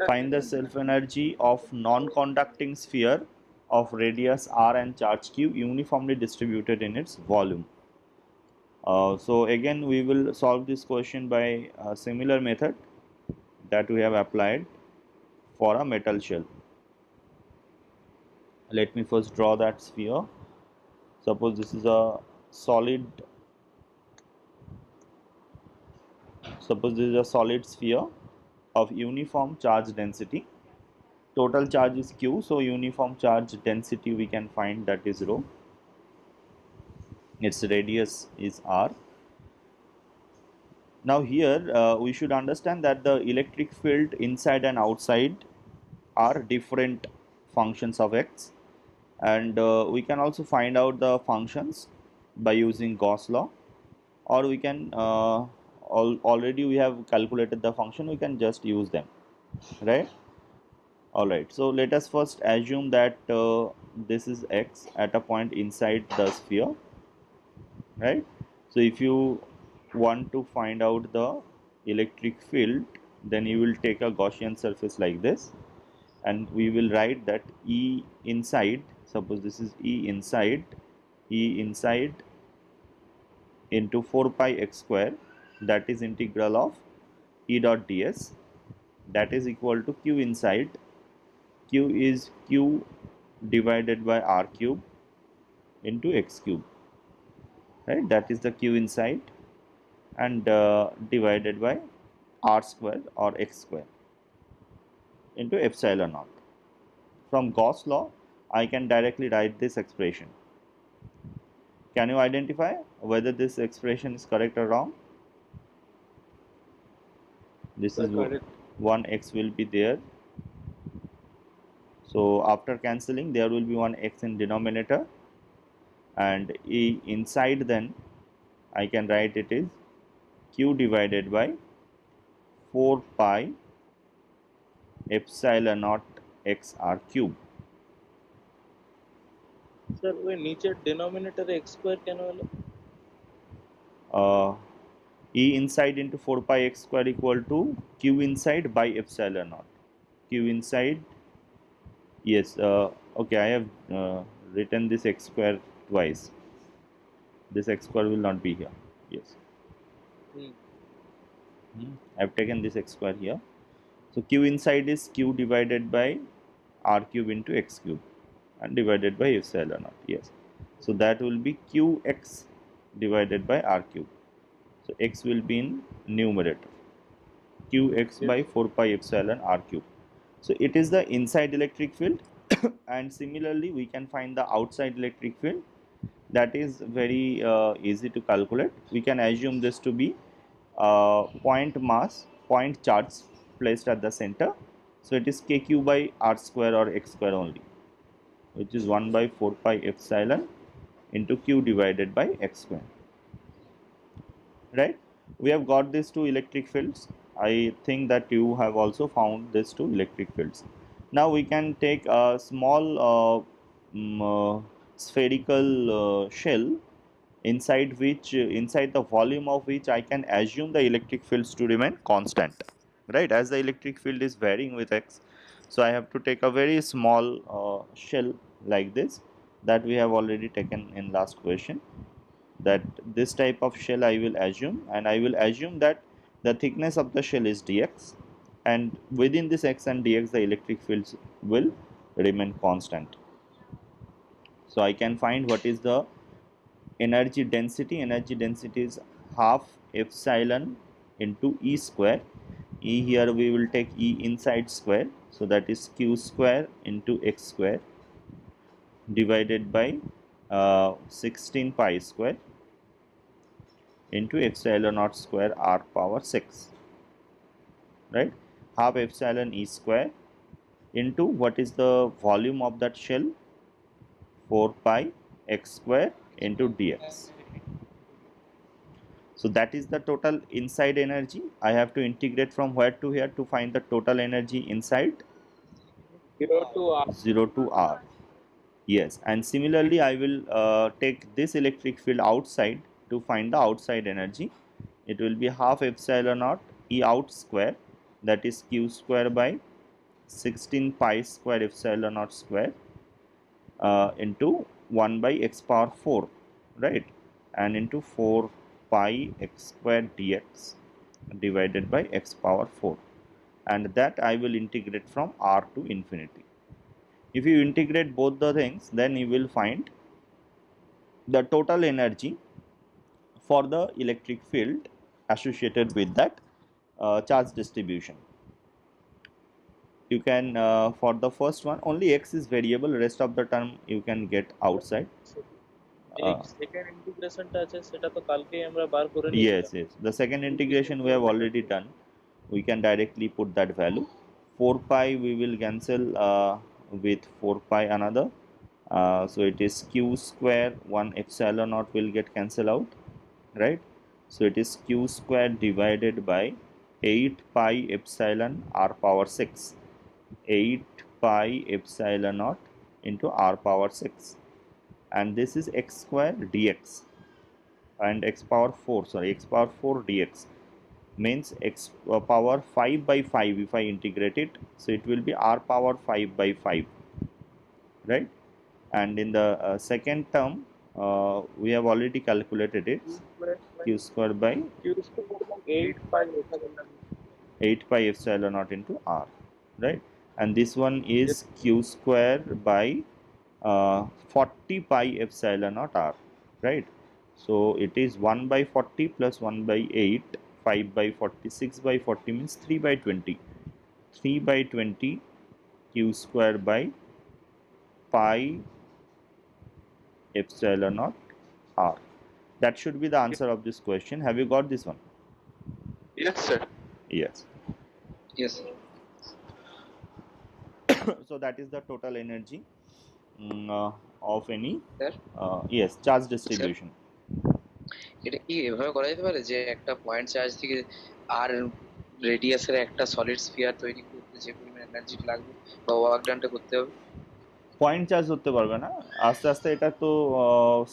Find the self energy of non-conducting sphere of radius r and charge q uniformly distributed in its volume. So again we will solve this question by a similar method that we have applied for a metal shell. Let me first draw that sphere. Suppose this is a solid, suppose this is a solid sphere of uniform charge density. Total charge is q, so uniform charge density we can find, that is rho. Its radius is r. Now here we should understand that the electric field inside and outside are different functions of x, and we can also find out the functions by using Gauss law, or we can already we have calculated the function, we can just use them, right? All right, so let us first assume that this is x at a point inside the sphere, right? So if you want to find out the electric field, then you will take a Gaussian surface like this, and we will write that E inside, suppose this is E inside, E inside into 4 pi x square, that is integral of E dot ds, that is equal to Q inside. Q is Q divided by r cube into x cube, right? That is the Q inside, and divided by r square or x square into epsilon naught. From Gauss law, I can directly write this expression. Can you identify whether this expression is correct or wrong? This is Correct. 1x will be there. So after cancelling, there will be 1x in denominator, and E inside, then I can write it is q divided by 4 pi epsilon naught x r cube. Sir वो नीचे denominator x square क्या वाला Uh, E inside into 4 pi x square equal to q inside by epsilon naught. Q inside, yes, okay, I have written this x square twice. This x square will not be here. Yes, I have taken this x square here. So q inside is q divided by r cube into x cube and divided by epsilon naught. Yes, so that will be qx divided by r cube. So x will be in numerator, qx by 4 pi epsilon r cube. So it is the inside electric field and similarly we can find the outside electric field. That is very easy to calculate. We can assume this to be point mass, point charge placed at the center. So it is kq by r square or x square only, which is 1 by 4 pi epsilon into q divided by x square, right? We have got these two electric fields. I think that you have also found these two electric fields. Now we can take a small spherical shell, inside which inside the volume of which I can assume the electric fields to remain constant, right? As the electric field is varying with x, so I have to take a very small shell like this, that we have already taken in last question. That this type of shell I will assume, and I will assume that the thickness of the shell is dx, and within this x and dx the electric fields will remain constant. So I can find what is the energy density. Energy density is half epsilon into E square. E here we will take E inside square, so that is q square into x square divided by 16 pi square into epsilon naught square r power 6, right? Half epsilon E square into what is the volume of that shell, 4 pi x square into dx. So that is the total inside energy. I have to integrate from where to here to find the total energy inside, 0 to 0 to r. Yes, and similarly I will take this electric field outside to find the outside energy. It will be half epsilon naught E out square, that is q square by 16 pi square epsilon naught square into 1 by x power 4, right, and into 4 pi x square dx divided by x power 4, and that I will integrate from r to infinity. If you integrate both the things, then you will find the total energy for the electric field associated with that charge distribution. You can for the first one only x is variable, rest of the term you can get outside. এই uh, second ইন্টিগ্রেশনটা আছে সেটা তো কালকেই আমরা বার করে yes, নিয়েছিলাম yes, the second integration we have already done. We can directly put that value. 4 pi we will cancel with 4 pi another, so it is q square 1 epsilon naught will get cancelled out, right? So it is q square divided by 8 pi epsilon r power 6, 8 pi epsilon naught into r power 6, and this is x square dx, and x power 4, sorry, x power 4 dx means x power 5 by 5 if I integrate it, so it will be r power 5 by 5, right? And in the second term we have already calculated it, q square by 8 পাই এখানে লাগবে 8 pi epsilon naught into r, right? And this one is q square by 40 pi epsilon naught r, right? So it is 1 by 40 plus 1 by 8, 5 by 40, 6 by 40 means 3 by 20, 3 by 20 q square by pi epsilon naught r. That should be the answer of this question. Have you got this one? Yes, sir. Yes. Yes, sir. So that is the total energy of any Sir? yes, charge distribution. এটা কি এভাবে করা যেতে পারে যে একটা point charge থেকে আর রেডিয়াসের একটা সলিড স্ফিয়ার তৈরি করতে যে পরিমাণ এনার্জি লাগবে বা ওয়ার্ক ডানটা করতে হবে? পয়েন্ট চার্জ হতে পারবে না, আস্তে আস্তে এটা তো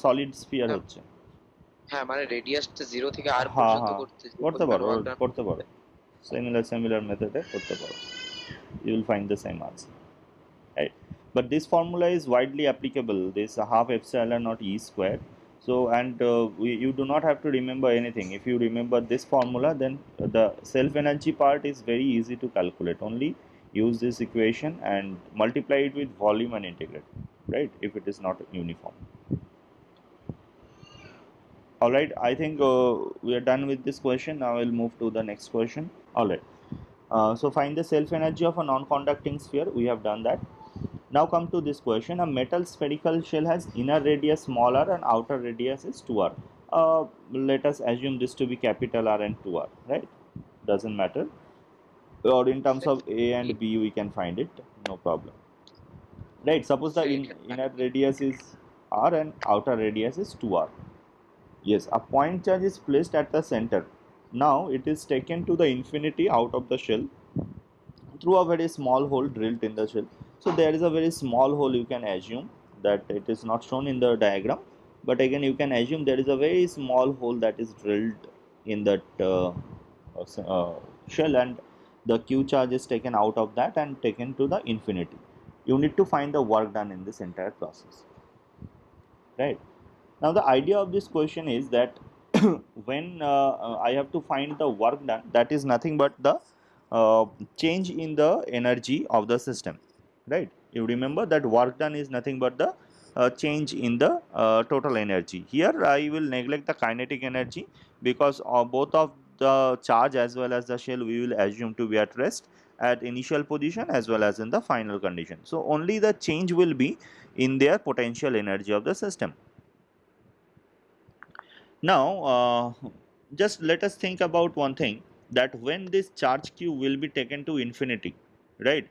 সলিড স্ফিয়ার হ্যাঁ। হচ্ছে। হ্যাঁ, মানে রেডিয়াসটা 0 থেকে r হ্যাঁ পর্যন্ত হ্যাঁ করতে যে করতে পরিমাণ পারো, ওয়ার্ক ডান করতে পারো, সিমিলার মেথডে করতে পারো, you will find the same answer, right? But this formula is widely applicable, this half epsilon naught e square. So and you do not have to remember anything. If you remember this formula, then the self energy part is very easy to calculate. Only use this equation and multiply it with volume and integrate, right, if it is not uniform. All right, I think we are done with this question. Now we'll move to the next question. All right, so find the self energy of a non-conducting sphere. We have done that. Now come to this question. A metal spherical shell has inner radius small r and outer radius is 2r. Let us assume this to be capital R and 2r, right? Doesn't matter. Or in terms of A and B, we can find it, no problem. Right, suppose the inner radius is r and outer radius is 2r. Yes, a point charge is placed at the center. Now it is taken to the infinity out of the shell through a very small hole drilled in the shell. So there is a very small hole, you can assume that it is not shown in the diagram, but again you can assume there is a very small hole that is drilled in that shell, and the q charge is taken out of that and taken to the infinity. You need to find the work done in this entire process, right? Now the idea of this question is that when I have to find the work done, that is nothing but the change in the energy of the system, right? You remember that work done is nothing but the change in the total energy. Here I will neglect the kinetic energy because both of the charge as well as the shell we will assume to be at rest at initial position as well as in the final condition. So only the change will be in their potential energy of the system. Now just let us think about one thing, that when this charge q will be taken to infinity, right?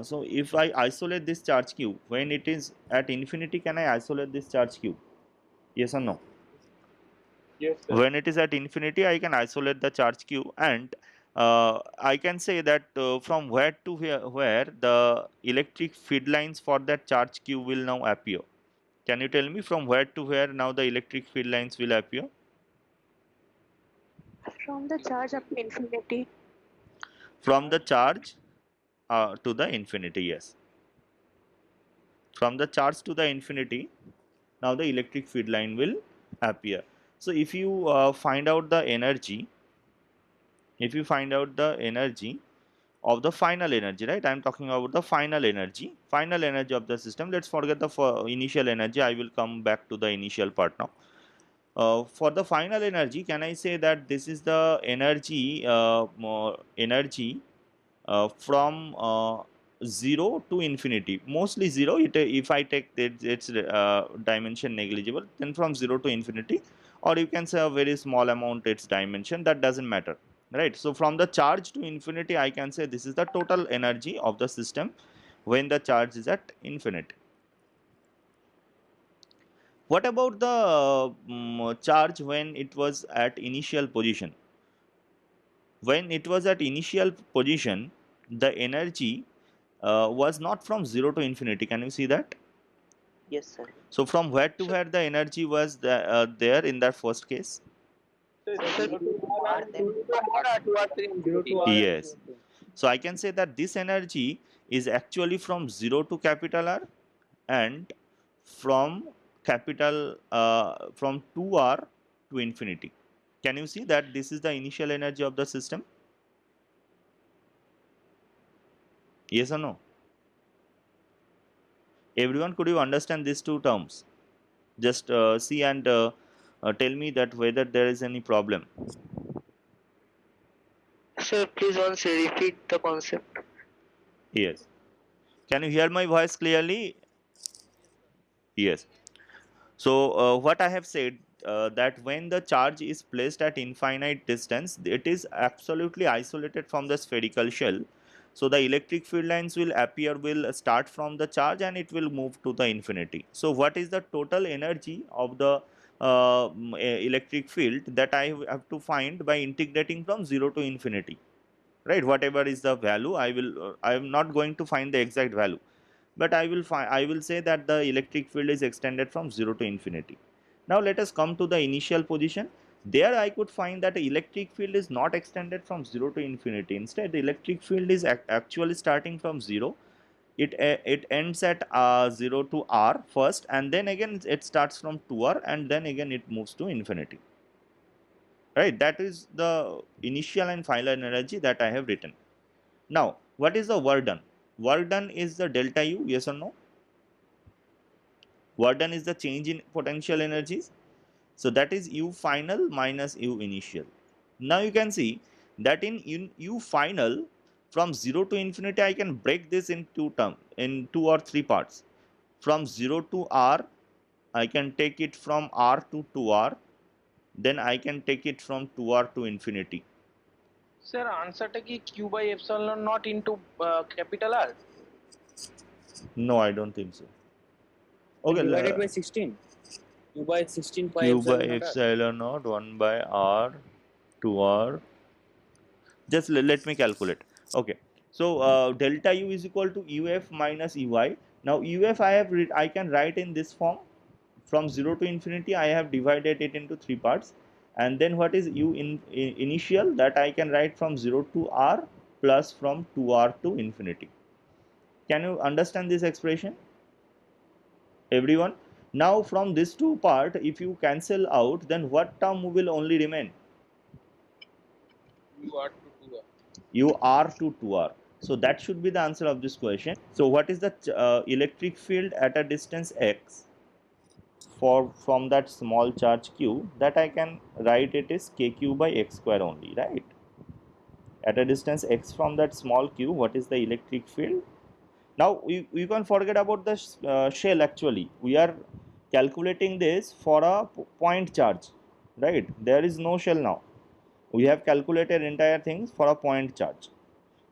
So if I isolate this charge q when it is at infinity, can I isolate this charge q? Yes or no? Yes, sir. When it is at infinity, I can isolate the charge q, and I can say that from where to where the electric field lines for that charge q will now appear. Can you tell me from where to where now the electric field lines will appear? From the charge up to infinity. From the charge to the infinity, yes. From the charge to the infinity, now the electric field line will appear. So if you find out the energy, if you find out the energy of the final energy, right? I'm talking about the final energy of the system. Let's forget the initial energy. I will come back to the initial part now. For the final energy, can I say that this is the energy from 0 to infinity? Mostly 0. If I take its dimension negligible, then from 0 to infinity, or you can say a very small amount its dimension, that doesn't matter, right? So from the charge to infinity, I can say this is the total energy of the system when the charge is at infinity. What about the charge when it was at initial position? When it was at initial position, the energy was not from 0 to infinity. Can you see that? Yes, sir. So from where to So where the energy was there in that first case? So Sir, 0 zero to to R R, and then 2 to R or 2 R to infinity. Yes. So I can say that this energy is actually from 0 to capital R and from from 2R to infinity. Can you see that this is the initial energy of the system? Yes or no? Everyone, could you understand these two terms? Just see and tell me that whether there is any problem. Sir, please once repeat the concept. Yes. Can you hear my voice clearly? Yes. So what I have said, that when the charge is placed at infinite distance, it is absolutely isolated from the spherical shell. So the electric field lines will start from the charge and it will move to the infinity. So what is the total energy of the electric field that I have to find by integrating from 0 to infinity, right? Whatever is the value, I am not going to find the exact value, but I will say that the electric field is extended from 0 to infinity. Now let us come to the initial position. There I could find that the electric field is not extended from 0 to infinity. Instead, the electric field is actually starting from 0. It ends at 0 to R first, and then again it starts from 2R, and then again it moves to infinity, right? That is the initial and final energy that I have written. Now what is the work done? Work done is the delta U, yes or no? Work done is the change in potential energies. So that is U final minus U initial. Now you can see that in U final, from 0 to infinity, I can break this in in two or three parts. From 0 to R, I can take it from R to 2R, then I can take it from 2R to infinity. Sir, answerটা কি Q by epsilon not into capital R? No, I don't think so. Okay, Divided by 16. Q by 16 pi Q by epsilon naught R. epsilon naught 1 by R 2R. Just let me calculate. Okay, so delta U is equal to UF minus EY. Now UF I can write in this form. From 0 to infinity, I have divided it into three parts, and then what is U initial, that I can write from 0 to R plus from 2R to infinity. Can you understand this expression, everyone? Now from this two part, if you cancel out, then what term will only remain? U R to 2 R. U R to 2R. So that should be the answer of this question. So what is the electric field at a distance x from that small charge q? That I can write it is kq by x square only, right? At a distance x from that small q, what is the electric field? Now we can forget about the shell. Actually, we are calculating this for a point charge, right? There is no shell now. We have calculated entire things for a point charge.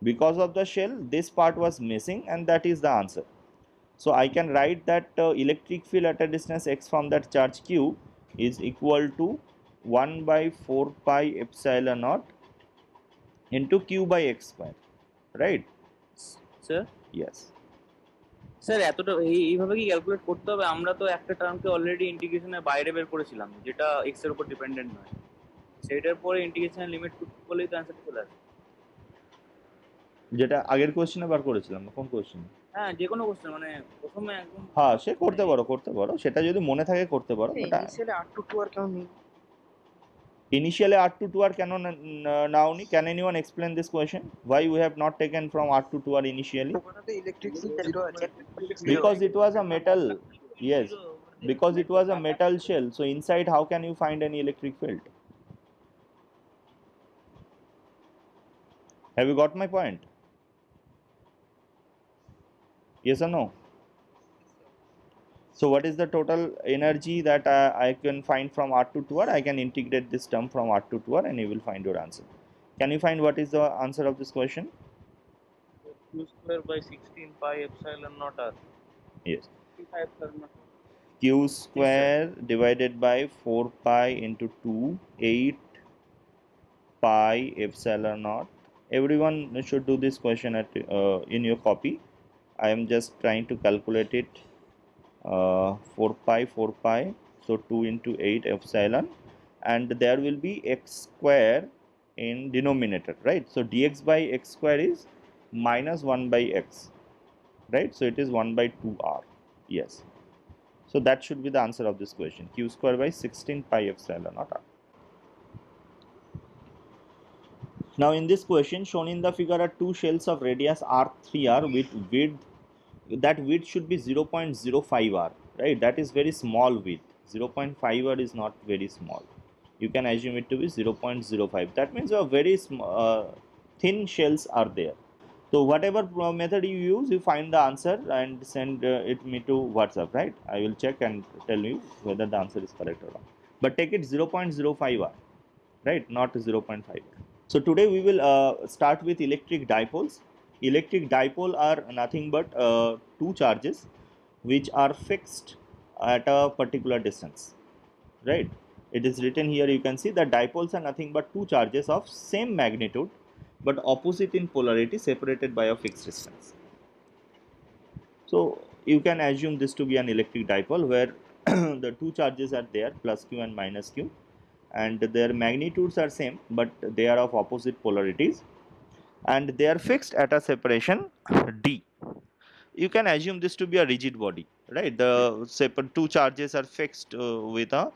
Because of the shell, this part was missing, and that is the answer. So I can write that electric field at a distance x from that charge q is equal to 1 by 4 pi epsilon naught into q by x square, right? Sir Yes. Sir এতটা এইভাবে কি calculate করতে হবে? আমরা তো একটা টার্মকে already ইন্টিগ্রেশনের বাইরে বের করেছিলাম, যেটা এক্স এর উপর ডিপেন্ডেন্ট নয়। সেটার পরে ইন্টিগ্রেশনের লিমিট করলেই তো অ্যান্সারটা চলে আসবে। যেটা আগের কোশ্চেনে বার করেছিলাম না, কোন কোশ্চেন? হ্যাঁ যে কোনো কোশ্চেন, মানে প্রথমে একদম হ্যাঁ সে করতে পারো সেটা যদি মনে থাকে করতে পারো। ইনিশিয়ালি R2 আর কেন নেই? Initially R2 to R cannot now. Can anyone explain this question? Why we have not taken from R2 to R initially? ওখানে তো ইলেকট্রিক ফিল্ড 0 আছে। Because it was a metal. Yes, because it was a metal shell. So inside, how can you find any electric field? Have you got my point? Yes or no? So what is the total energy that I can find from R2 to R? I can integrate this term from R2 to R and you will find your answer. Can you find what is the answer of this question? q square by 16 pi epsilon naught r. Yes. epsilon naught. Q square divided by 4 pi into 2, 8 pi epsilon naught. Everyone should do this question at in your copy. I am just trying to calculate it. 4 pi, so 2 into 8 epsilon, and there will be x square in denominator, right? So dx by x square is minus 1 by x, right? So it is 1 by 2r. Yes, so that should be the answer of this question. Q square by 16 pi epsilon naught r. Now in this question shown in the figure are two shells of radius r3r with width, that width should be 0.05 r, right? That is very small width. 0.5 r is not very small. You can assume it to be 0.05. That means a very thin shells are there. So whatever method you use, you find the answer and send it me to WhatsApp, right? I will check and tell you whether the answer is correct or not. But take it 0.05 r, right? Not 0.5 r. So today we will start with electric dipoles. Electric dipole are nothing but two charges which are fixed at a particular distance, right? It is written here, you can see that dipoles are nothing but two charges of same magnitude but opposite in polarity, separated by a fixed distance. So you can assume this to be an electric dipole where the two charges are there, plus q and minus q, and their magnitudes are same but they are of opposite polarities, and they are fixed at a separation d. You can assume this to be a rigid body, right? The separate two charges are fixed with a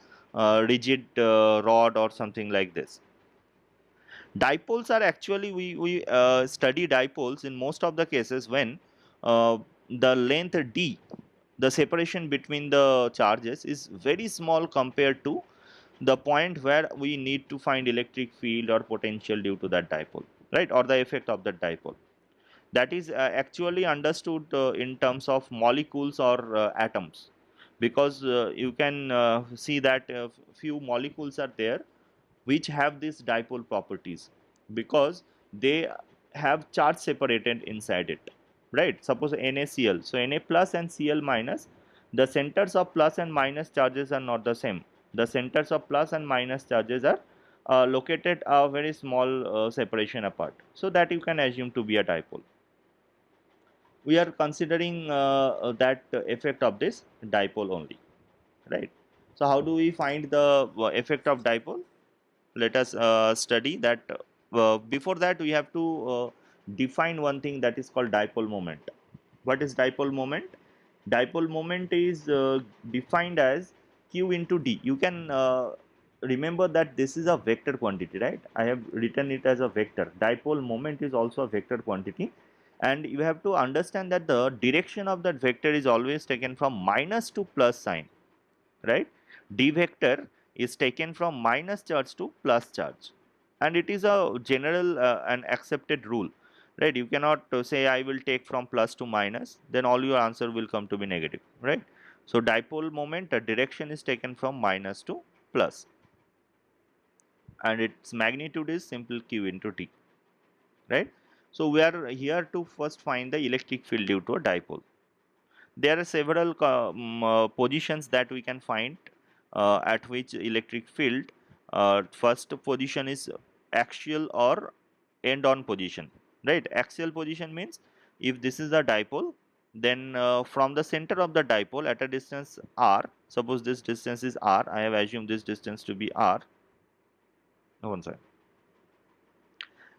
rigid rod or something like this. Dipoles are actually, we study dipoles in most of the cases when the length d, the separation between the charges, is very small compared to the point where we need to find electric field or potential due to that dipole, right? Or the effect of that dipole. That is actually understood in terms of molecules or atoms, because you can see that few molecules are there which have these dipole properties because they have charge separated inside it, right? Suppose NaCl, so Na plus and Cl minus, the centers of plus and minus charges are not the same. The centers of plus and minus charges are located a very small separation apart, so that you can assume to be a dipole. We are considering that effect of this dipole only, right? So how do we find the effect of dipole? Let us study that. Before that, we have to define one thing that is called dipole moment. What is dipole moment? Dipole moment is defined as q into d. You can remember that this is a vector quantity, right? I have written it as a vector. Dipole moment is also a vector quantity, and you have to understand that the direction of that vector is always taken from minus to plus sign, right? D vector is taken from minus charge to plus charge, and it is a general and accepted rule, right? You cannot say I will take from plus to minus, then all your answer will come to be negative, right? So dipole moment, the direction is taken from minus to plus, and its magnitude is simple q into d, right? So we are here to first find the electric field due to a dipole. There are several positions that we can find at which electric field. First position is axial or end on position, right? Axial position means if this is a dipole, then from the center of the dipole at a distance r, suppose this distance is r, I have assumed this distance to be r, no one side,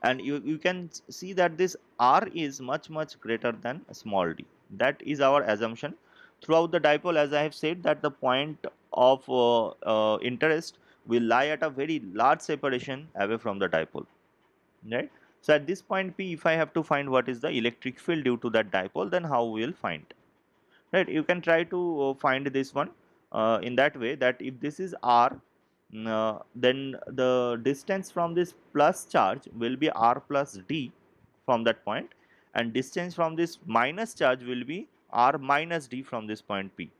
and you can see that this r is much greater than small d. That is our assumption throughout the dipole. As I have said, that the point of interest will lie at a very large separation away from the dipole, right? So at this point P, if I have to find what is the electric field due to that dipole, then how we will find, right? You can try to find this one in that way, that if this is r, then the distance from this plus charge will be r plus d from that point, and distance from this minus charge will be r minus d from this point P,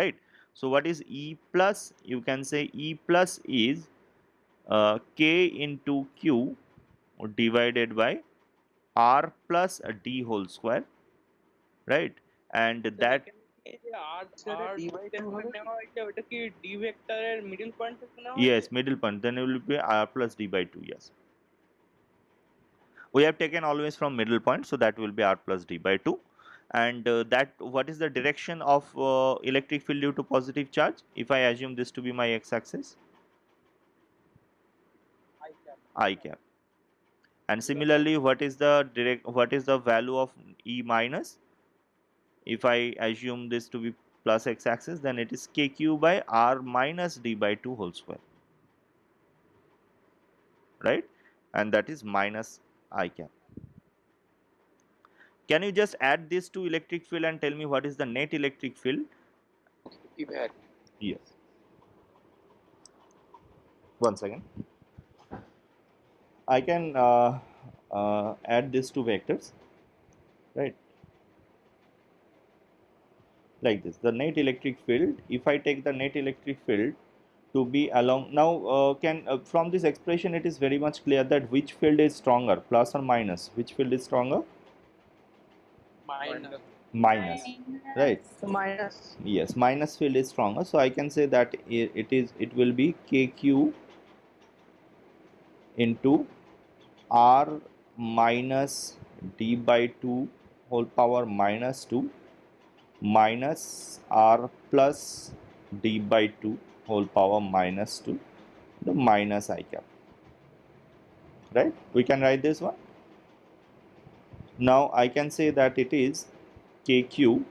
right? So what is E plus? You can say E plus is k into q divided by r plus d whole square, right? And that, এই যে আর sir r d by two হবে নেওয়া হয়েছে, ওটা কি D ভেক্টরের middle point থেকে নেওয়া yes, হয়েছে? middle point, then it will be r plus d by 2. Yes, we have taken always from middle point, so that will be r plus d by 2. And that, what is the direction of electric field due to positive charge? If I assume this to be my x-axis, I cap. And similarly, what is the value of E minus? If I assume this to be plus x-axis, then it is kq by r minus d by 2 whole square, right? And that is minus I cap. Can you just add this to electric field and tell me what is the net electric field? P by R. Yes. One second. I can add these two vectors, right? Like this. The net electric field, if I take the net electric field to be along, now from this expression it is very much clear that which field is stronger, plus or minus? Which field is stronger? Minus, right? So minus. Yes, minus field is stronger, so I can say that it will be kq into r minus d by 2 whole power minus 2 minus r plus d by 2 whole power minus 2, the minus I cap, right? We can write this one. Now I can say that it is kq,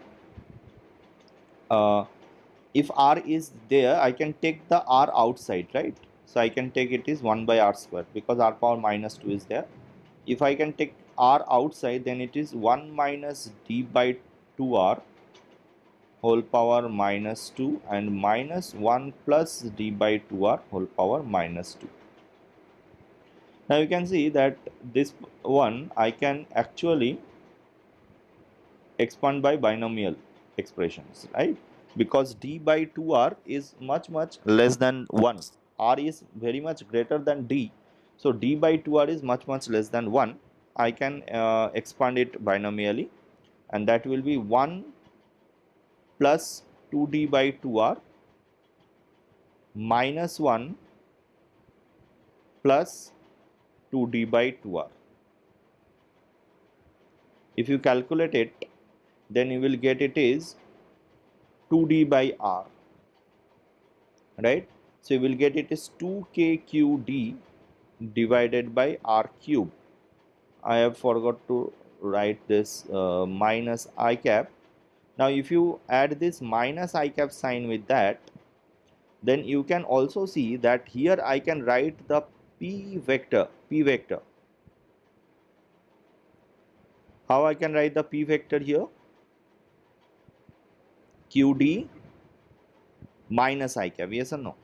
if r is there, I can take the r outside, right? So I can take it is 1 by r square, because r power minus 2 is there. If I can take r outside, then it is 1 minus d by 2r whole power minus 2 and minus 1 plus d by 2r whole power minus 2. Now you can see that this one I can actually expand by binomial expressions, right? Because d by 2r is much less than 1. R is very much greater than d, so d by 2r is much less than 1. I can expand it binomially, and that will be 1 plus 2d by 2r minus 1 plus 2d by 2r. If you calculate it, then you will get it is 2d by r, right? So you will get it is 2kqd divided by r cube. I have forgot to write this minus I cap. Now if you add this minus I cap sign with that, then you can also see that here I can write the p vector. How I can write the p vector here? qd minus I cap, yes or no?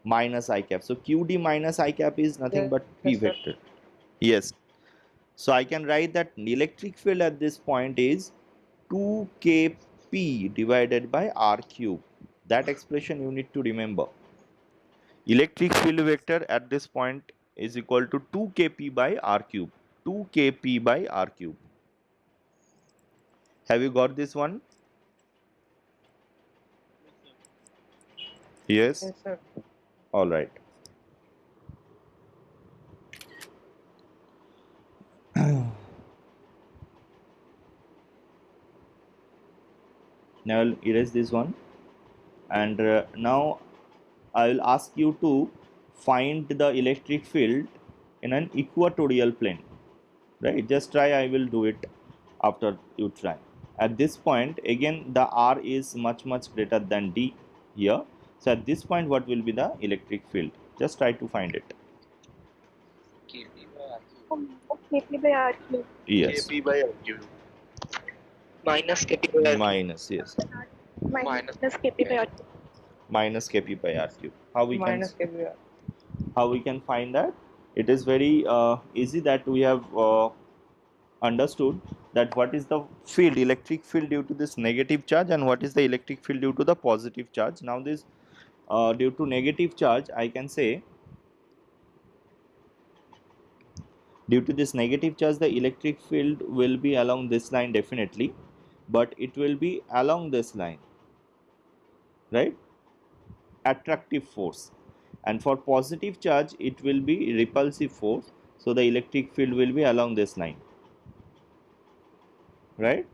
Minus I cap. So qd minus I cap is nothing but p Yes, sir. vector. Yes. So I can write that electric field at this point is 2kp divided by r cube. That expression you need to remember. Electric field vector at this point is equal to 2kp by r cube. 2kp by r cube. Have you got this one? Yes. Yes, sir. All right. Now I'll erase this one, and now I will ask you to find the electric field in an equatorial plane, right? Just try, I will do it after you try. At this point again the R is much greater than D here. So at this point what will be the electric field? Just try to find it. KP by RQ. KP by RQ. Yes. KP by RQ. minus KP by RQ. Minus, yes. Minus KP by RQ. Minus Kp by RQ. How we Minus can KP by RQ. how we can find that? It is very easy, that we have understood that what is the field, electric field due to this negative charge, and what is the electric field due to the positive charge. Now this due to negative charge, I can say due to this negative charge the electric field will be along this line definitely, but it will be along this line, right? Attractive force. And for positive charge it will be repulsive force, so the electric field will be along this line, right?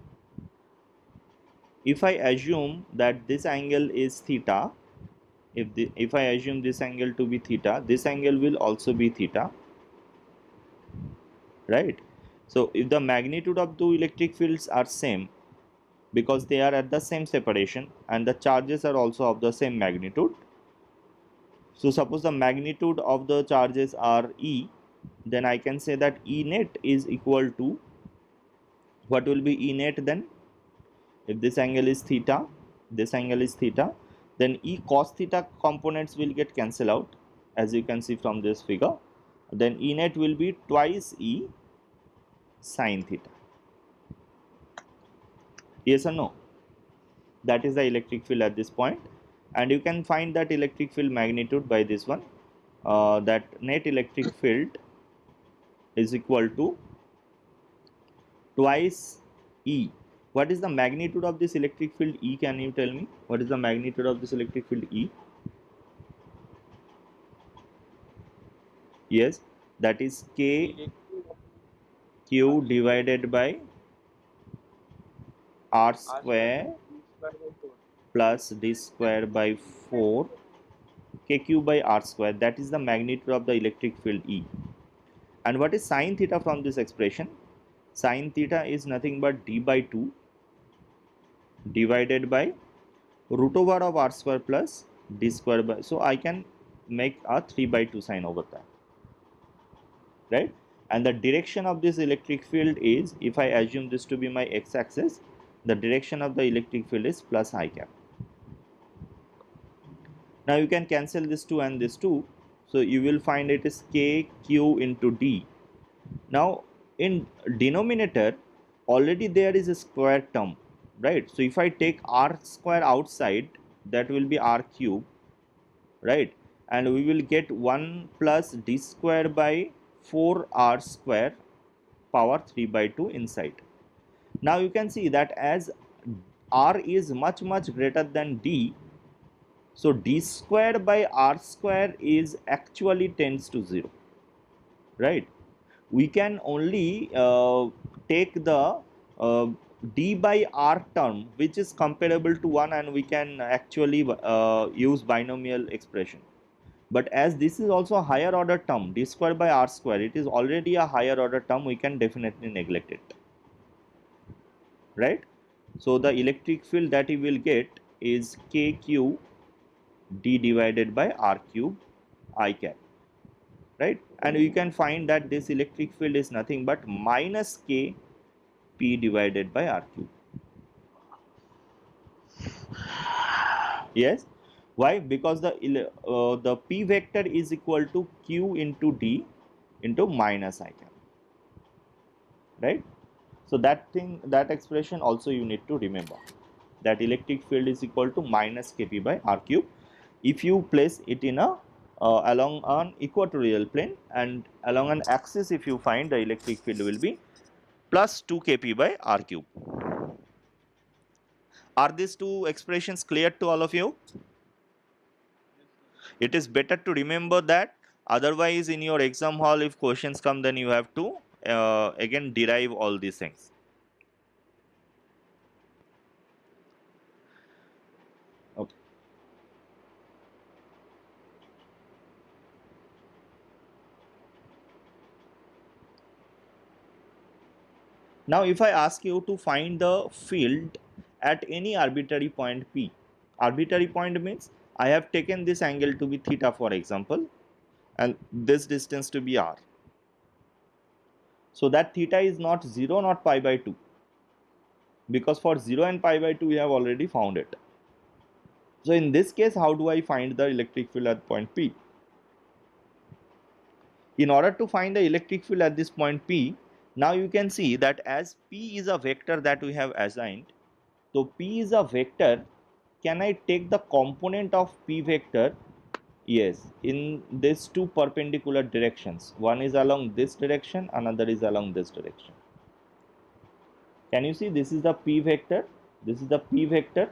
If I assume that this angle is theta, if I assume this angle to be theta, this angle will also be theta, right? So if the magnitude of two electric fields are same, because they are at the same separation and the charges are also of the same magnitude, so suppose the magnitude of the charges are E, then I can say that E net is equal to, what will be E net then? If this angle is theta, this angle is theta, then E cos theta components will get cancelled out, as you can see from this figure. Then E net will be twice E sin theta. Yes or no? That is the electric field at this point, and you can find that electric field magnitude by this one. That net electric field is equal to twice E. What is the magnitude of this electric field E? Can you tell me? What is the magnitude of this electric field E? Yes, that is K Q divided by R square plus D square by 4 KQ by R square. That is the magnitude of the electric field E. And what is sin theta from this expression? Sin theta is nothing but D by 2 divided by root over of R square plus D square by, so I can make a 3 by 2 sin over that, right? And the direction of this electric field is, if I assume this to be my x-axis, the direction of the electric field is plus I cap. Now you can cancel this 2 and this 2, so you will find it is KQ into D. Now in denominator already there is a square term, right? So if I take R square outside, that will be R cube, right? And we will get 1 plus D square by 4R square power 3 by 2 inside. Now you can see that as R is much greater than D, so D square by R square is actually tends to 0, right? We can only take the D by R term which is comparable to 1, and we can actually use binomial expression. But as this is also a higher order term, D square by R square, it is already a higher order term, we can definitely neglect it, right? So the electric field that you will get is KQ D divided by R cube I cap, right? And you can find that this electric field is nothing but minus K P divided by R cube. Yes. Why? Because the P vector is equal to Q into D into minus I cap, right? So that expression also you need to remember, that electric field is equal to minus Kp by R cube. If you place it in a along an equatorial plane, and along an axis, if you find, the electric field will be plus 2 Kp by R cube. Are these two expressions clear to all of you? It is better to remember that, otherwise in your exam hall if questions come, then you have to again derive all these things. Okay. Now if I ask you to find the field at any arbitrary point P, arbitrary point means I have taken this angle to be theta, for example, and this distance to be r. So that theta is not 0, not pi by 2, because for 0 and pi by 2 we have already found it. So in this case, how do I find the electric field at point P? In order to find the electric field at this point P, now you can see that as P is a vector that we have assigned, so P is a vector, can I take the component of P vector? Yes, in these two perpendicular directions. One is along this direction, another is along this direction. Can you see this is the P vector, this is the P vector.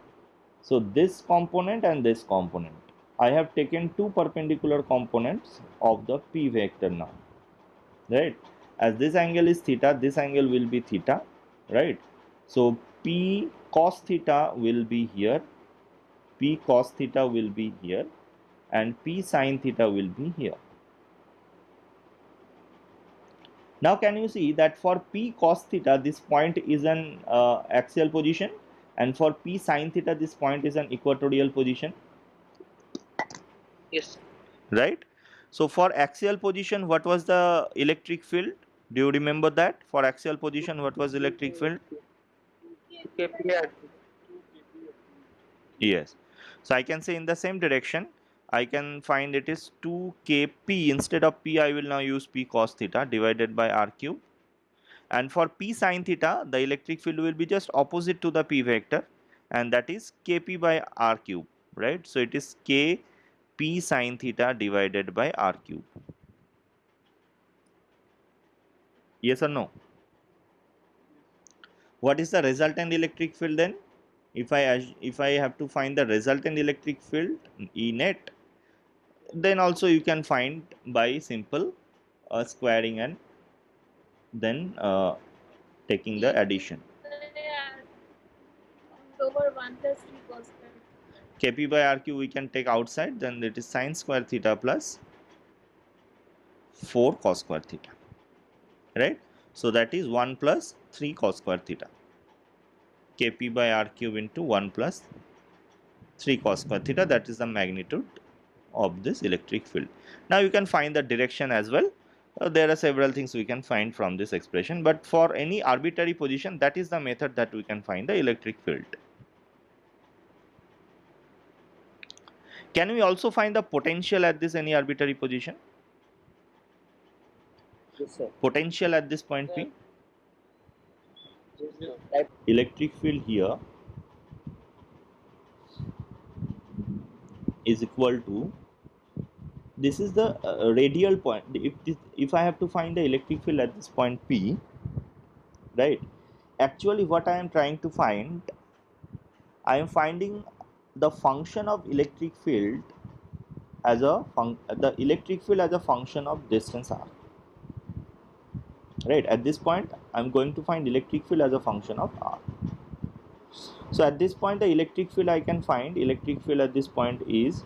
So this component and this component. I have taken two perpendicular components of the P vector now, right? As this angle is theta, this angle will be theta, right? So P cos theta will be here, P cos theta will be here, and P sin theta will be here. Now can you see that for P cos theta, this point is an axial position, and for P sin theta, this point is an equatorial position, Yes. right? So for axial position, what was the electric field? Do you remember that? For axial position, what was electric field? KP. Yes. So I can say in the same direction, I can find it is 2kp. Instead of p, I will now use p cos theta divided by r cube. And for p sin theta, the electric field will be just opposite to the p vector, and that is kp by r cube, right? So it is k p sin theta divided by r cube. Yes or no? What is the resultant electric field then? If I have to find the resultant electric field E net, then also you can find by simple squaring and then taking the addition. Over 1 plus 3 cos square. Kp by r cube we can take outside, then it is sin square theta plus 4 cos square theta, right? So that is 1 plus 3 cos square theta. Kp by r cube into 1 plus 3 cos square theta, that is the magnitude of this electric field. Now you can find the direction as well. There are several things we can find from this expression, but for any arbitrary position, that is the method that we can find the electric field. Can we also find the potential at this any arbitrary position? Yes, sir. Potential at this point P? Yes, sir. Electric field here is equal to, this is the radial point. If I have to find the electric field at this point P, right, actually what I am trying to find, I am finding the function of electric field as a the electric field as a function of distance r, right? At this point I am going to find electric field as a function of r. So at this point the electric field I can find, electric field at this point is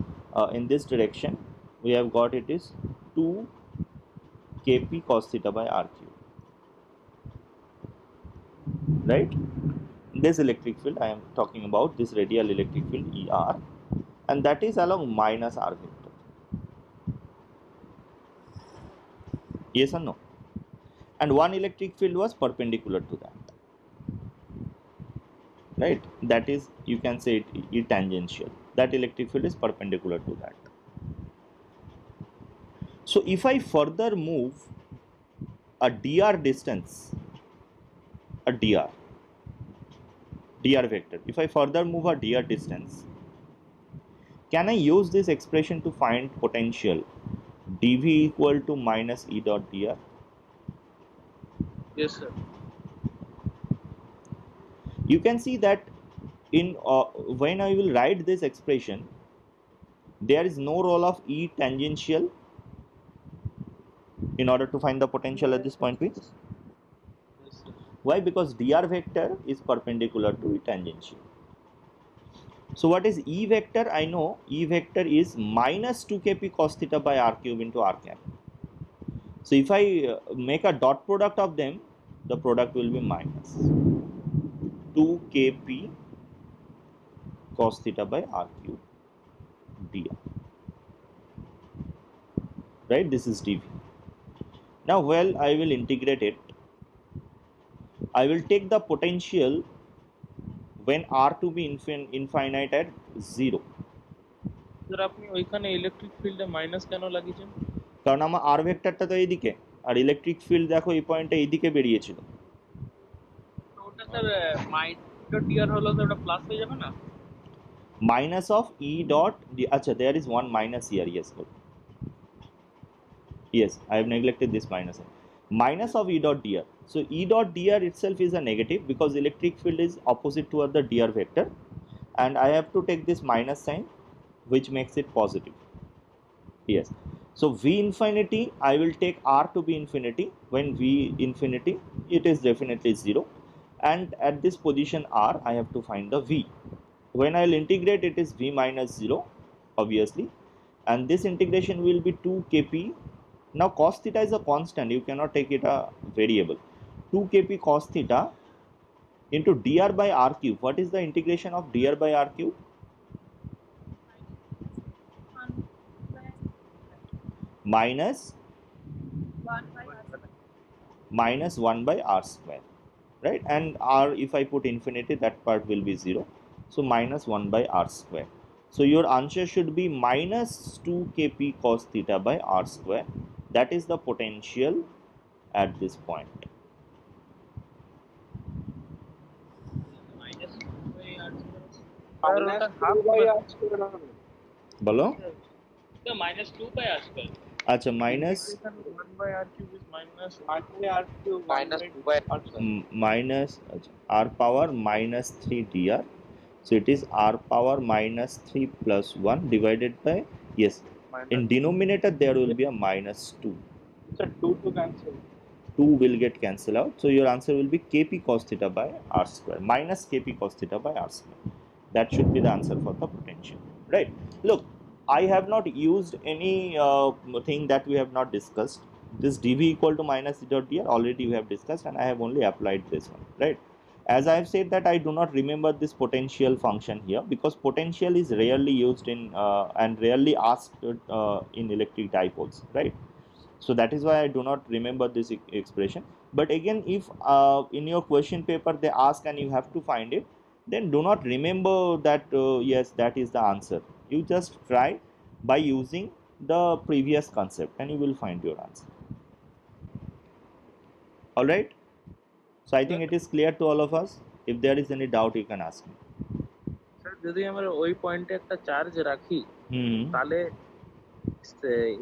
in this direction, we have got it is 2 kp cos theta by r cube, right? This electric field I am talking about, this radial electric field ER, and that is along minus r vector. Yes or no? And one electric field was perpendicular to that, right? That is, you can say it E tangential. That electric field is perpendicular to that. So if I further move a dr distance, a dr vector, if I further move a dr distance, can I use this expression to find potential dv equal to minus E dot dr? Yes, sir. You can see that in when I will write this expression, there is no role of E tangential in order to find the potential at this point P. Yes, sir. Why? Because dr vector is perpendicular to E tangential. So what is E vector? I know E vector is minus 2kp cos theta by r cube into r cap. So if I make a dot product of them, the product will be minus 2 kp cos theta by r cube dr, right? This is dv. Now, well, I will integrate it. I will take the potential when r to be infinite at 0. Sir আপনি ওইখানে electric ফিল্ডে minus কেন লাগিয়েছেন? কারণ আমার আর ভেক্টরটা তো এইদিকে, আর electric field দেখো এই পয়েন্টে এইদিকে বেরিয়েছিল। তো ওটা স্যার মাইনাস ডিআর হলো তো ওটা প্লাস হয়ে যাবে না? Minus of e dot d, acha, there is one minus here, yes, good. Yes, I have neglected this minus. Minus of e dot dr. So e dot dr itself is a negative because electric field is opposite toward the dr vector, and I have to take this minus sign, which makes it positive. Yes. So v infinity, I will take r to be infinity. When v infinity, it is definitely 0, and at this position r, I have to find the v. When I will integrate, it is v minus 0, obviously, and this integration will be 2 kp. Now cos theta is a constant, you cannot take it a variable. 2 kp cos theta into dr by r cube. What is the integration of dr by r cube? Minus 1 by r square, right? And r, if I put infinity, that part will be 0. So minus 1 by r square. So your answer should be minus 2 kp cos theta by r square. That is the potential at this point. Minus by r আর ওটা half by r square হবে। বলো, minus 2 by r square. আচ্ছা, minus 1 by r cube is minus 1 by r cube minus 2 by r minus r power minus 3 dr. So it is r power minus 3 plus 1 divided by, yes, in denominator there will be a minus 2. So 2 to cancel. 2 will get cancelled out. So your answer will be kp cos theta by r square, minus kp cos theta by r square. That should be the answer for the potential, right? Look, I have not used any thing that we have not discussed. This dv equal to minus e dot dr already we have discussed, and I have only applied this one, right? As I have said that I do not remember this potential function here because potential is rarely used in and rarely asked in electric dipoles, right? So that is why I do not remember this expression. But again, if in your question paper they ask and you have to find it, then do not remember that yes, that is the answer. You just try by using the previous concept and you will find your answer. All right, so I think it is clear to all of us. If there is any doubt, you can ask me. Sir যদি আমরা ওই পয়েন্টে একটা charge রাখি তাহলে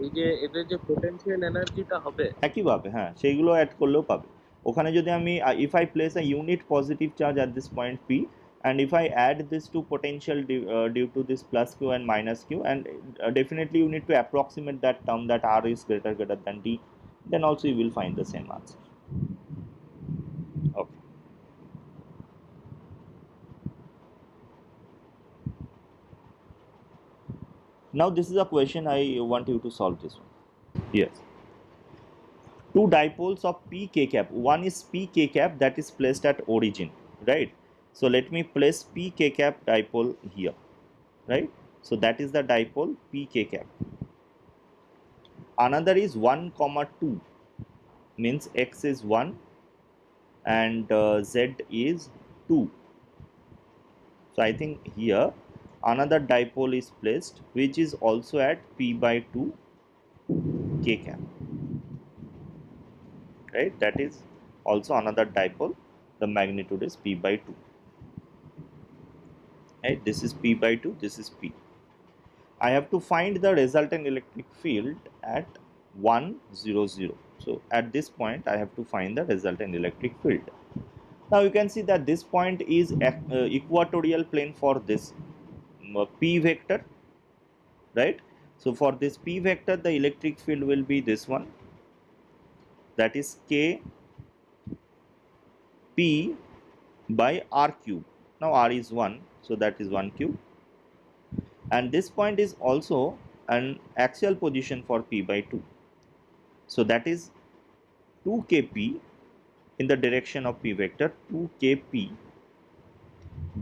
এই যে এদের যে পোটেনশিয়াল এনার্জিটা হবে একইভাবে, হ্যাঁ, সেইগুলো অ্যাড করলেও পাবে। ওখানে যদি আমি if I place a unit positive charge at this point p, and if I add this to potential due to this plus q and minus q, and definitely you need to approximate that term that r is greater than d, then also you will find the same answer. Okay. Now this is a question I want you to solve this one. Yes. Two dipoles of p k cap. One is p k cap that is placed at origin, right? So let me place p k cap dipole here, right? So that is the dipole p k cap. Another is 1, 2, means x is 1 and z is 2. So I think here another dipole is placed which is also at p by 2 k cap, right? That is also another dipole. The magnitude is p by 2, right? This is p by 2, this is p. I have to find the resultant electric field at 1, 0, 0. So at this point I have to find the resultant electric field. Now you can see that this point is equatorial plane for this p vector, right? So for this p vector the electric field will be this one, that is k p by r cube. Now r is 1, so that is 1 cube, and this point is also an axial position for p by 2, so that is 2 kp in the direction of p vector 2kp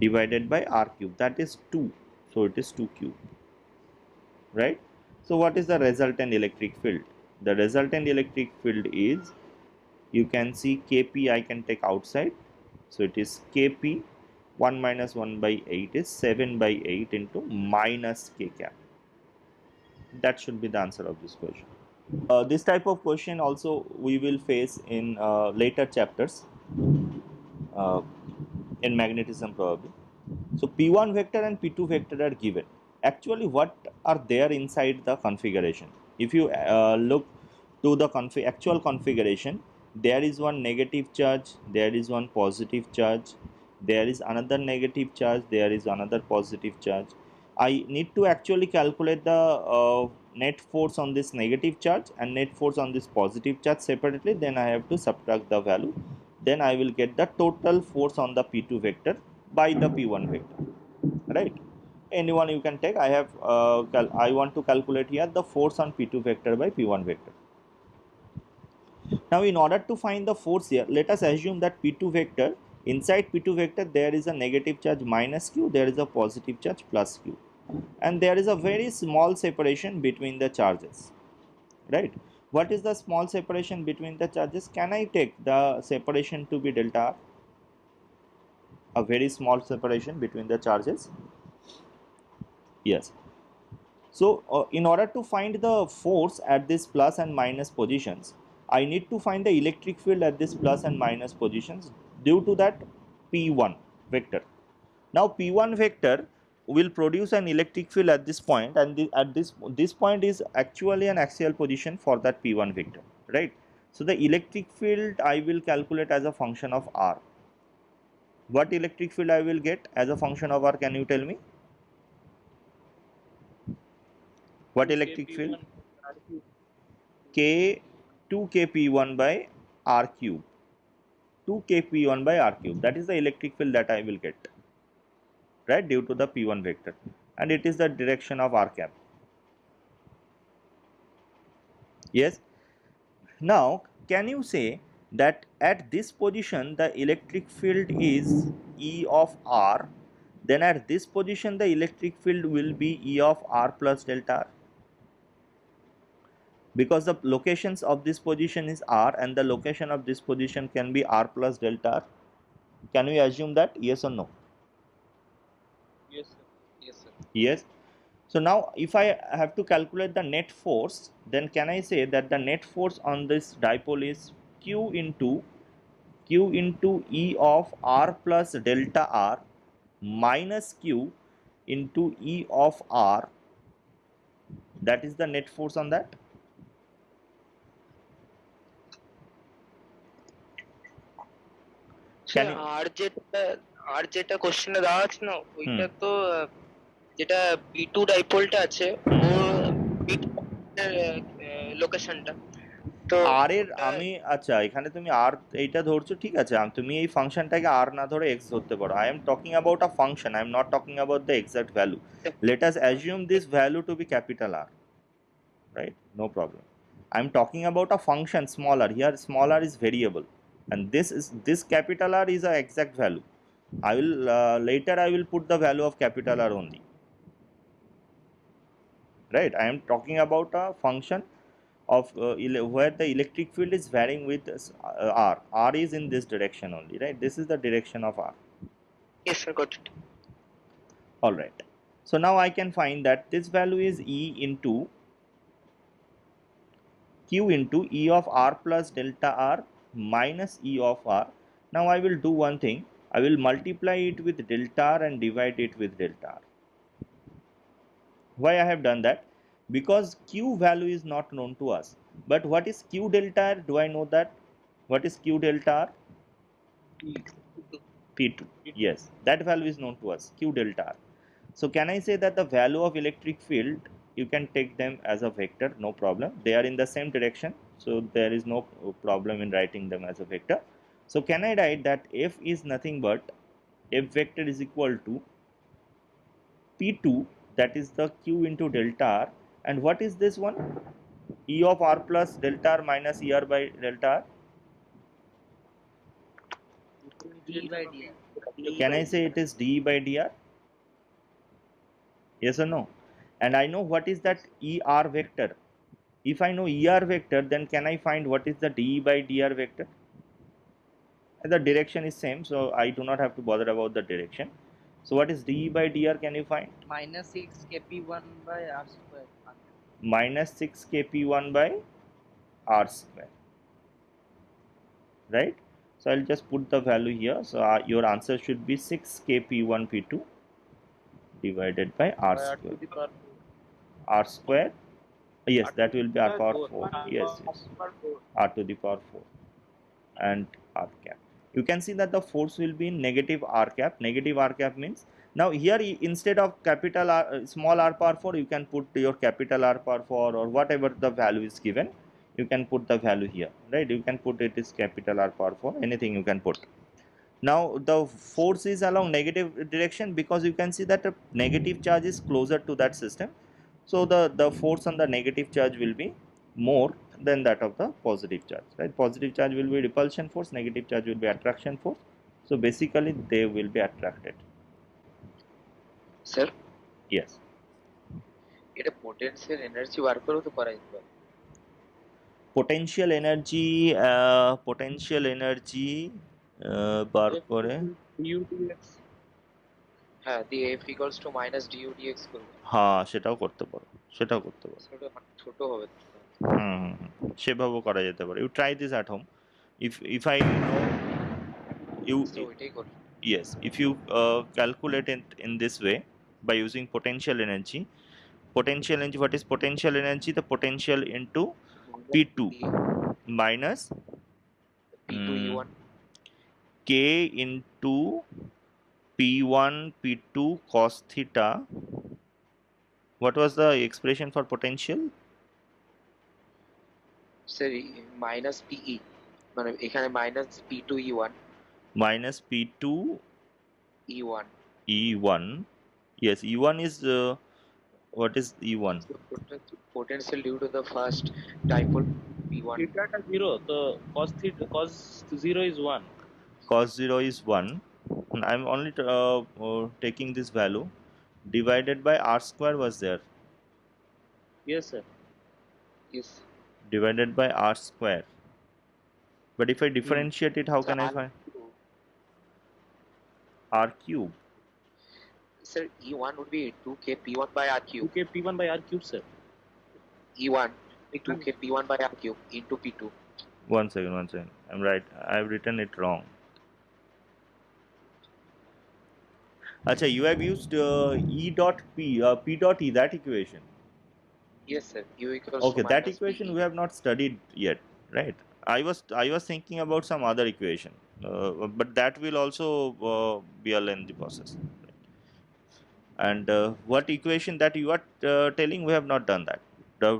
divided by r cube, that is 2, so it is 2 cube, right? So what is the resultant electric field? The resultant electric field is, you can see kp I can take outside, so it is kp 1 minus 1 by 8 is 7 by 8 into minus k cap. That should be the answer of this question. This type of question also we will face in later chapters uh, in magnetism probably. So P1 vector and P2 vector are given. Actually, what are there inside the configuration? If you look to the actual configuration, there is one negative charge, there is one positive charge, there is another negative charge, there is another positive charge. I need to actually calculate the net force on this negative charge and net force on this positive charge separately, then I have to subtract the value, then I will get the total force on the P2 vector by the P1 vector, right? Anyone you can take. I have I want to calculate here the force on P2 vector by P1 vector. Now in order to find the force here, let us assume that P2 vector, inside P2 vector there is a negative charge minus q, there is a positive charge plus q, and there is a very small separation between the charges, right? What is the small separation between the charges? Can I take the separation to be delta r? A very small separation between the charges. Yes. So in order to find the force at this plus and minus positions, I need to find the electric field at this plus and minus positions due to that P1 vector. Now P1 vector will produce an electric field at this point, and at this point is actually an axial position for that P1 vector, right? So the electric field I will calculate as a function of r. What electric field I will get as a function of r? Can you tell me? What electric field? K 2kp1 by r cube. 2kp1 by r cube. That is the electric field that I will get, right, due to the P1 vector, and it is the direction of r cap. Yes. Now can you say that at this position the electric field is E of r, then at this position the electric field will be E of r plus delta r, because the locations of this position is r and the location of this position can be r plus delta r. Can we assume that? Yes or no? Yes, sir. Yes, sir. Yes. So now if I have to calculate the net force, then can I say that the net force on this dipole is Q into E of r plus delta r minus Q into E of r, that is the net force on that? Can you? আর যেটা কোশ্চেনে দেওয়া আছে না ওইটা তো যেটা B2 ডাইপোলটা আছে ও লোকেশনটা তো আর এর আমি আচ্ছা এখানে তুমি আর এইটা ধরছো, ঠিক আছে, তুমি এই ফাংশনটাকে আর না ধরে এক্স ধরতে পারো। I am talking about a function, I am not talking about the exact value. Let us assume this value to be capital R, right? No problem. I am talking about a function small r. Here small r is variable, and this capital R is a exact value. I will later I will put the value of capital R only, right? I am talking about a function of where the electric field is varying with r. R is in this direction only, right? This is the direction of r. yes sir, got it. All right. So now I can find that this value is E into Q into E of r plus delta r minus E of r. Now I will do one thing. I will multiply it with delta r and divide it with delta r. Why I have done that? Because Q value is not known to us. But what is Q delta r? Do I know that? What is Q delta r? P2. Yes, that value is known to us, Q delta r. So can I say that the value of electric field, you can take them as a vector, no problem. They are in the same direction, so there is no problem in writing them as a vector. So can I write that F is nothing but F vector is equal to P2, that is the Q into delta r, and what is this one? E of r plus delta r minus ER by delta r. D by dr. Can I say it is dE by dr? Yes or no? And I know what is that ER vector. If I know ER vector, then can I find what is the dE by dr vector? And the direction is same, so I do not have to bother about the direction. So what is dE by dr, can you find? Minus 6 kp1 by r square. Minus 6 kp1 by r square, right? So I'll just put the value here. So your answer should be 6 kp1 p2 divided by r by r to square. the power R square, yes, R that to will the be r power power 4. 4. Yes, yes, Power 4. r to the power 4 and r cap. You can see that the force will be in negative r cap. Negative r cap means, now here instead of capital R, small r power 4, you can put your capital R power 4 or whatever the value is given. You can put the value here, right? You can put it is capital R power 4, anything you can put. Now the force is along negative direction because you can see that a negative charge is closer to that system. So the force on the negative charge will be more than that of the positive charge, right? Positive charge will be repulsion force, negative charge will be attraction force. So basically they will be attracted. Sir Yes. এটা potential energy bar করেও তো করা যেতে পারে। Potential energy বার করে, du dx হ্যাঁ, দিয়ে F equals to minus du dx করবে, হ্যাঁ সেটাও করতে পারো, সেটাও করতে পারো। সেটা অনেক ছোট হবে। সেভাবেও করা যেতে পারে। You try this at home. If I know you, তো ওইটাই করবে। yes, if you calculate it in this way by using potential energy, what is potential energy? The potential into P2 minus P2 E1 K into P1 P2 cos theta. What was the expression for potential? Sir minus PE, মানে এখানে minus P2 E1 Minus P2 E1 E1. Yes, E1 is what is E1? potential due to the first dipole P1 theta টা 0 তো cos 0 is 1. Cos 0 is 1. And I'm only taking this value divided by r square was there. Yes sir. is Divided by r square. But if I differentiate it, how can I find r cube? Sir, E1 would be 2k P1 by R cube. 2k p1 by r cube sir. E1 2k P1 by R cube into P2. One second. I'm right. I've written it wrong. Acha, you have used E dot P, P dot E, that equation. Yes sir. U equals Okay, to that minus equation PE. we have not studied yet, right? I was thinking about some other equation, but that will also be a lengthy process. And what equation that you are telling, we have not done that. The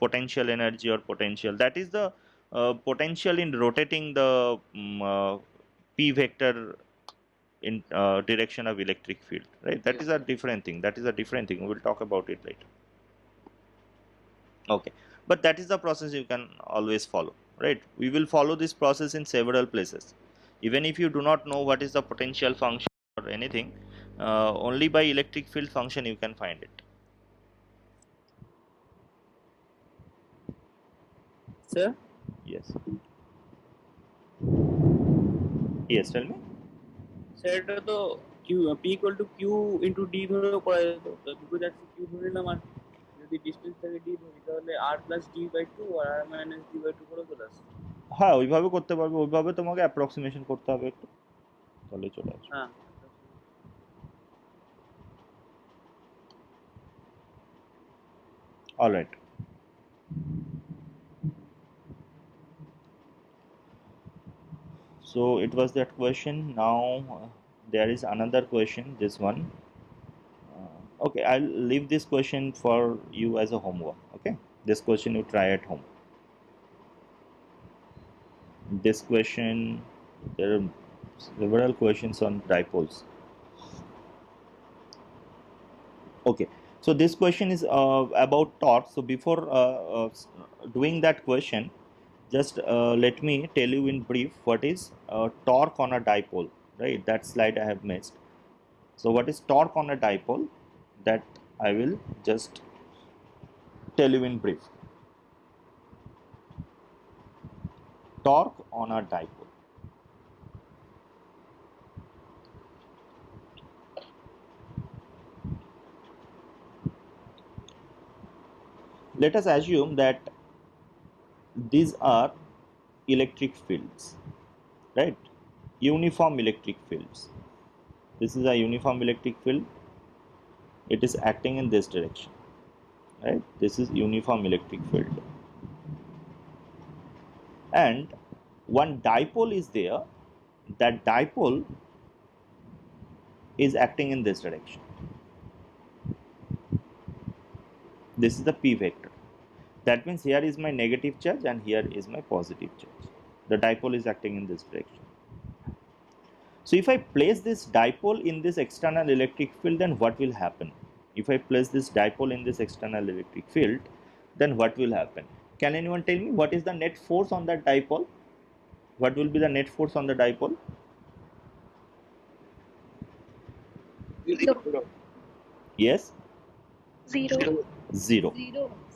potential energy or potential, that is the potential in rotating the P vector in direction of electric field, right? That Yes, is a different thing. We will talk about it later. Okay, but that is the process you can always follow, right? We will follow this process in several places. Even if you do not know what is the potential function or anything, only by electric field function you can find it. Sir? Yes. Yes, tell me. Sir এটা তো q p equal to q into d ধরেও করা যেত, তো because that's q ধরে নিলাম, আর যদি distance থেকে d ধরি তাহলে r plus d by 2 R r minus d by 2 করে চলে আসে। হ্যাঁ, ওইভাবে করতে পারবে, ওইভাবে তোমাকে অ্যাপ্রক্সিমেশন করতে হবে একটু, তাহলে চলে আসবে। হ্যাঁ All right. So it was that question. Now there is another question, this one. Okay, I'll leave this question for you as a homework. Okay, this question you try at home. This question, there are several questions on dipoles. Okay, so this question is about torque. So before doing that question, just let me tell you in brief what is torque on a dipole, right? That slide I have missed. So what is torque on a dipole? That I will just tell you in brief. Torque on a dipole. Let us assume that these are electric fields, right? Uniform electric fields. This is a uniform electric field. It is acting in this direction, right? This is uniform electric field. And one dipole is there. That dipole is acting in this direction. This is the P vector. That means here is my negative charge and here is my positive charge. The dipole is acting in this direction. So if I place this dipole in this external electric field, then what will happen? If I place this dipole in this external electric field, then what will happen? Can anyone tell me what is the net force on that dipole? What will be the net force on the dipole? Zero. Yes? Zero. 0.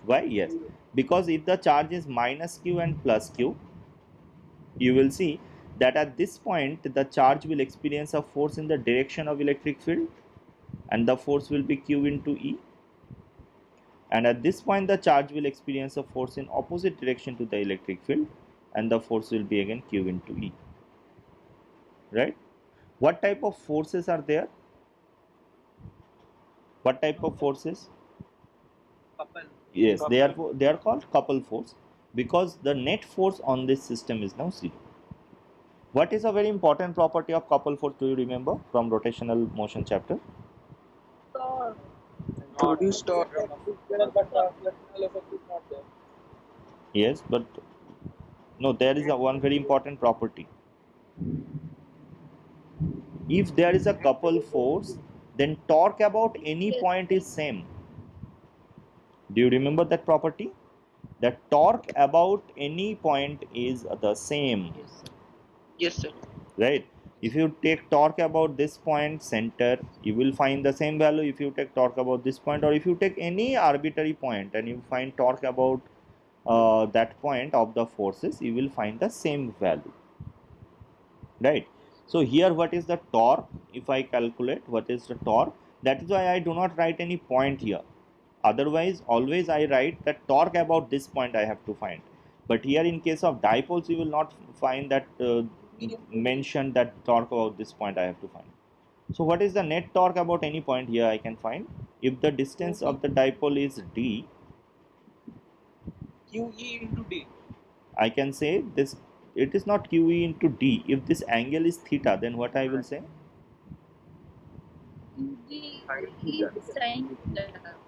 Why? Yes. Because if the charge is minus q and plus q, you will see that at this point the charge will experience a force in the direction of electric field, and the force will be q into E. And at this point the charge will experience a force in opposite direction to the electric field, and the force will be again q into E. Right? What type of forces are there? What type of forces? Couple. Yes, they are called couple force, because the net force on this system is now 0. What is a very important property of couple force? Do you remember from rotational motion chapter? Produce torque. Yes, but no, there is a one very important property. If there is a couple force, then torque about any point is same. Do you remember that property? That torque about any point is the same. Yes, sir. Right? If you take torque about this point center, you will find the same value. If you take torque about this point, or if you take any arbitrary point and you find torque about that point of the forces, you will find the same value, right? So here what is the torque? If I calculate what is the torque, that is why I do not write any point here. Otherwise always I write that torque about this point I have to find, but here in case of dipoles you will not find that mention that torque about this point I have to find. So what is the net torque about any point? Here I can find, if the distance of the dipole is d, QE into D. I can say this, it is not QE into D. If this angle is theta, then what I will say?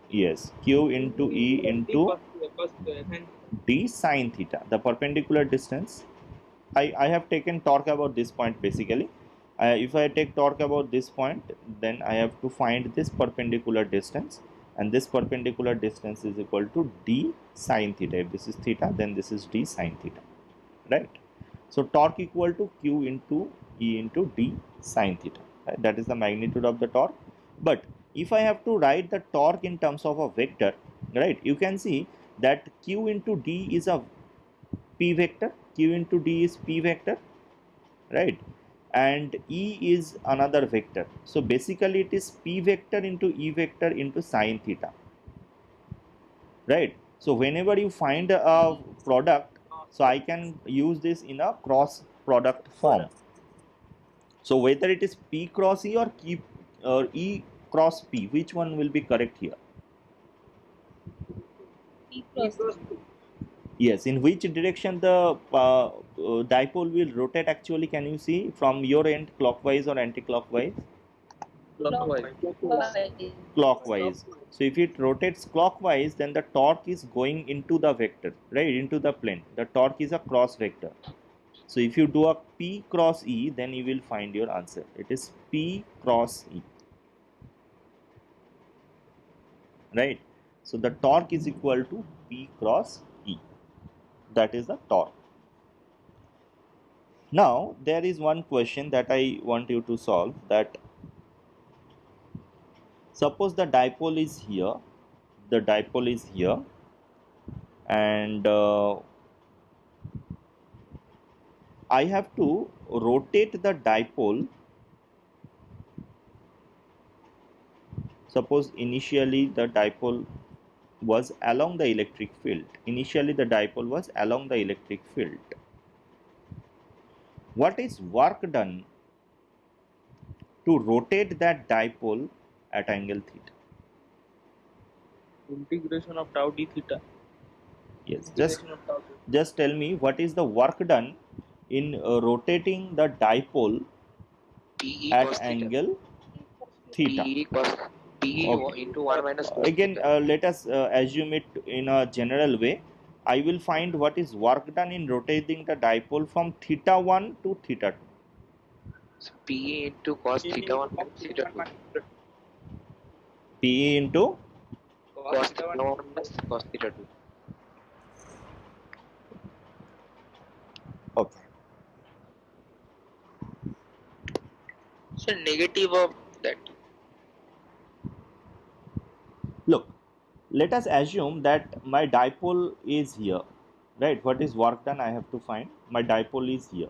Yes, Q into E into D sine theta, the perpendicular distance. I have taken torque about this point basically. If I take torque about this point, then I have to find this perpendicular distance, and this perpendicular distance is equal to D sine theta. If this is theta, then this is D sine theta, right? So torque equal to Q into E into D sine theta, right? That is the magnitude of the torque. But if I have to write the torque in terms of a vector, right, you can see that Q into D is a P vector, Q into D is P vector, right, and E is another vector. So basically it is P vector into E vector into sine theta, right? So whenever you find a product, so I can use this in a cross product form. So whether it is P cross E or E cross P, which one will be correct here? Yes, in which direction the dipole will rotate actually? Can you see from your end, clockwise or anti-clockwise? Clockwise. So if it rotates clockwise, then the torque is going into the vector, right, into the plane. The torque is a cross vector. So if you do a P cross E, then you will find your answer. It is P cross E, right? So the torque is equal to P cross E. That is the torque. Now there is one question that I want you to solve, that suppose the dipole is here, and I have to rotate the dipole. Suppose initially the dipole was along the electric field. What is work done to rotate that dipole at angle theta? integration of tau d theta. Yes, Integration of tau d. just tell me what is the work done in rotating the dipole PE at cos theta. angle theta. PE cos PE Okay. into 1 minus cos Again, theta. let us assume it in a general way. I will find what is work done in rotating the dipole from theta 1 to theta 2. So PE into cos theta 1 minus theta 2. PE into Cos theta 1 minus cos theta 2. okay. So negative of that. Look, let us assume that my dipole is here, right? What is work done? I have to find my dipole is here,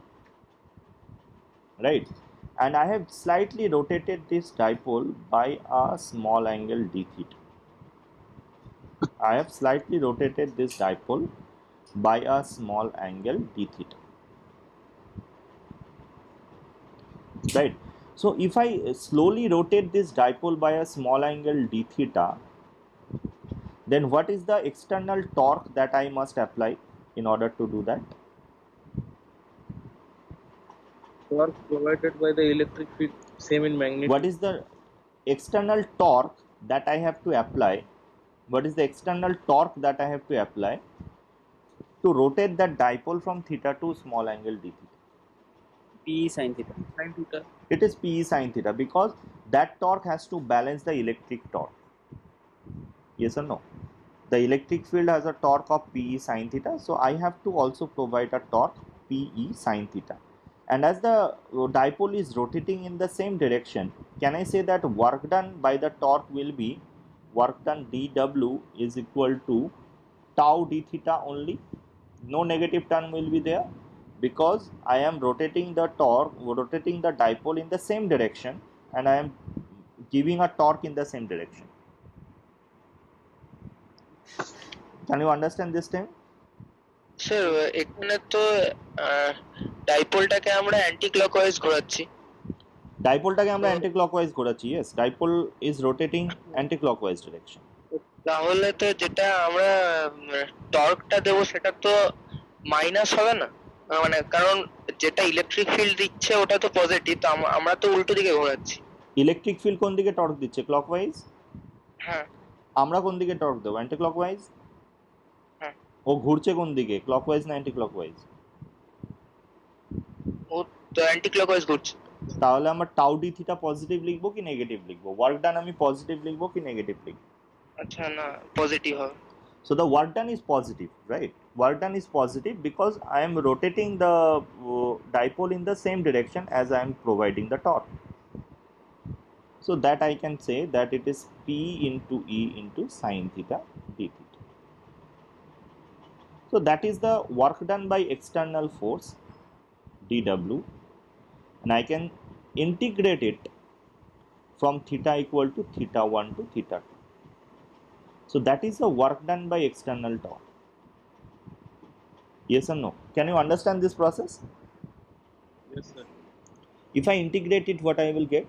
right? And I have slightly rotated this dipole by a small angle d theta. I have slightly rotated this dipole by a small angle d theta, right? So if I slowly rotate this dipole by a small angle d theta, then what is the external torque that I must apply in order to do that? Torque provided by the electric field same in magnitude. What is the external torque that I have to apply? What is the external torque that I have to apply to rotate that dipole from theta to small angle d theta? P sin theta. Sin theta. It is P sin theta, because that torque has to balance the electric torque. Yes or no? The electric field has a torque of P sin theta, so I have to also provide a torque P sin theta. And as the dipole is rotating in the same direction, can I say that work done by the torque will be work done dW is equal to tau d theta only? No negative term will be there, because I am rotating the dipole in the same direction, and I am giving a torque in the same direction. Can you understand this thing? Sir এখানে তো ডাইপোলটাকে আমরা anti clockwise ঘোরাচ্ছি। ডাইপোলটাকে আমরা anti clockwise ঘোরাচ্ছি। Yes, dipole is rotating anti clockwise direction. তাহলে তো যেটা আমরা টর্কটা দেবো সেটা তো মাইনাস হবে না, মানে কারণ যেটা ইলেকট্রিক ফিল্ড দিচ্ছে ওটা তো পজিটিভ, তো আমরা তো উল্টো দিকে ঘোরাচ্ছি। ইলেকট্রিক ফিল্ড কোন দিকে টর্ক দিচ্ছে? ক্লকওয়াইজ। হ্যাঁ। আমরা কোন দিকে টর্ক দেবো? Anti clockwise. হ্যাঁ। ও ঘুরছে কোন দিকে? ক্লকওয়াইজ না অ্যান্টি ক্লকওয়াইজ? ও তো অ্যান্টি ক্লকওয়াইজ ঘুরছে। তাহলে আমরা টাউ ডি থিটা পজিটিভ লিখবো কি নেগেটিভ লিখবো? ওয়ার্ক ডান আমি পজিটিভ লিখবো কি নেগেটিভ লিখবো? আচ্ছা, না পজিটিভ হবে। So the work done is positive, right? Work done is positive because I am rotating the dipole in the same direction as I am providing the torque. So that I can say that it is P into E into sin theta d theta. So that is the work done by external force dW, and I can integrate it from theta equal to theta 1 to theta 2. So that is the work done by external torque. Yes or no? Can you understand this process? Yes, sir. If I integrate it, what I will get?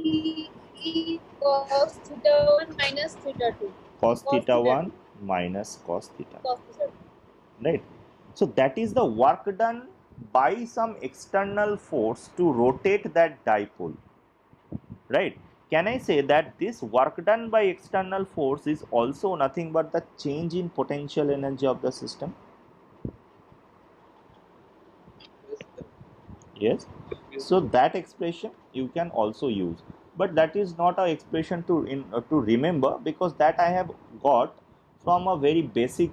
E cos theta 1 minus theta 2. Cos theta 1 minus cos theta. Cos theta 2. Right? So that is the work done by some external force to rotate that dipole. Right? Can I say that this work done by external force is also nothing but the change in potential energy of the system? Yes. So that expression you can also use, but that is not an expression to remember, because that I have got from a very basic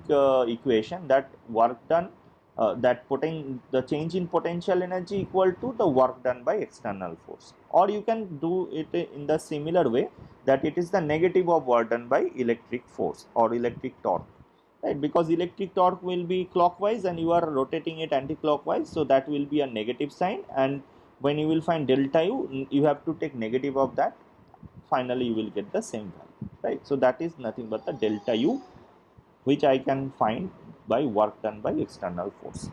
equation, that work done the change in potential energy equal to the work done by external force, or you can do it in the similar way that it is the negative of work done by electric force or electric torque, right? Because electric torque will be clockwise and you are rotating it anti-clockwise, so that will be a negative sign, and when you will find delta u, you have to take negative of that, finally you will get the same value, right? So that is nothing but the delta u, which I can find by work done by external force.